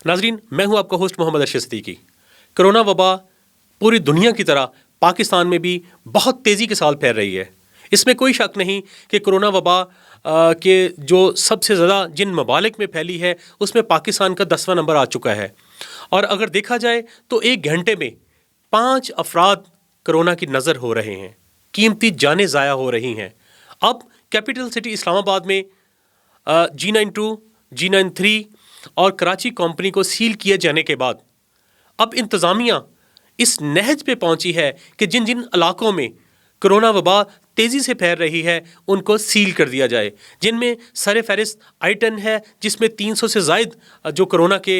नाजरीन, मैं हूं आपका होस्ट मोहम्मद अरशद सिद्दीकी। कोरोना वबा पूरी दुनिया की तरह पाकिस्तान में भी बहुत तेज़ी के साथ फैल रही है। इसमें कोई शक नहीं कि कोरोना वबा के जो सबसे ज़्यादा जिन ममालिक में फैली है उसमें पाकिस्तान का 10वां नंबर आ चुका है। और अगर देखा जाए तो एक घंटे में 5 अफराद कोरोना की नज़र हो रहे हैं, कीमती जानें ज़ाया हो रही हैं। अब कैपिटल सिटी इस्लामाबाद में G92, G93 और कराची कंपनी को सील किए जाने के बाद अब इंतज़ामिया इस नहज पे पहुंची है कि जिन जिन इलाकों में कोरोना वबा तेज़ी से फैल रही है उनको सील कर दिया जाए, जिनमें सर फहरिस्त I10 है जिसमें 300 से ज़ायद जो कोरोना के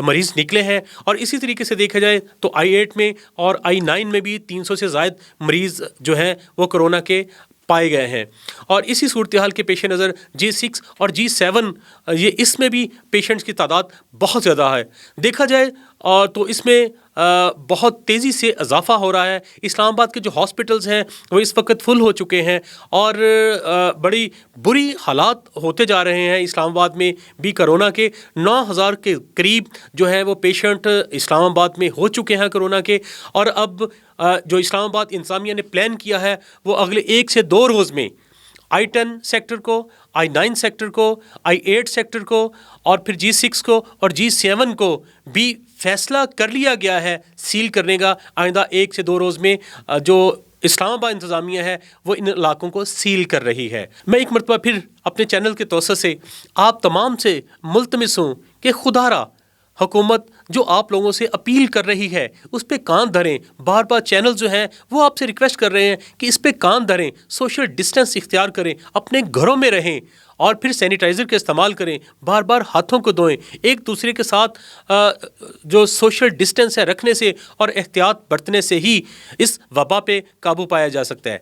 मरीज़ निकले हैं, और इसी तरीके से देखा जाए तो I8 में और I9 में भी 300 से ज़ायद मरीज़ जो हैं वो कोरोना के पाए गए हैं। और इसी सूरत हाल के पेश नज़र G6 और G7 ये इसमें भी पेशेंट्स की तादाद बहुत ज़्यादा है। देखा जाए और तो इसमें बहुत तेज़ी से इजाफ़ा हो रहा है। इस्लामाबाद के जो हॉस्पिटल्स हैं वो इस वक्त फुल हो चुके हैं और बड़ी बुरी हालात होते जा रहे हैं। इस्लामाबाद में भी कोरोना के 9,000 के करीब जो है वो पेशेंट इस्लामाबाद में हो चुके हैं कोरोना के। और अब जो इस्लामाबाद इंतज़ामिया ने प्लान किया है वो अगले 1 से 2 रोज़ में I10 सेक्टर को, I9 सेक्टर को, I8 सेक्टर को और फिर G6 को और G7 को भी फैसला कर लिया गया है सील करने का। आइंदा 1 से 2 रोज़ में जो इस्लामाबाद इंतज़ामिया है वो इन इलाकों को सील कर रही है। मैं एक मरतबा फिर अपने चैनल के तौसर से आप तमाम से मुल्तमिस हूँ कि खुदारा हुकूमत जो आप लोगों से अपील कर रही है उस पर कान धरें। बार बार चैनल जो हैं वो आपसे रिक्वेस्ट कर रहे हैं कि इस पर कान धरें, सोशल डिस्टेंस इख्तियार करें, अपने घरों में रहें और फिर सैनिटाइज़र का इस्तेमाल करें, बार बार हाथों को धोएं। एक दूसरे के साथ जो सोशल डिस्टेंस है रखने से और एहतियात बरतने से ही इस वबा पे काबू पाया जा सकता है।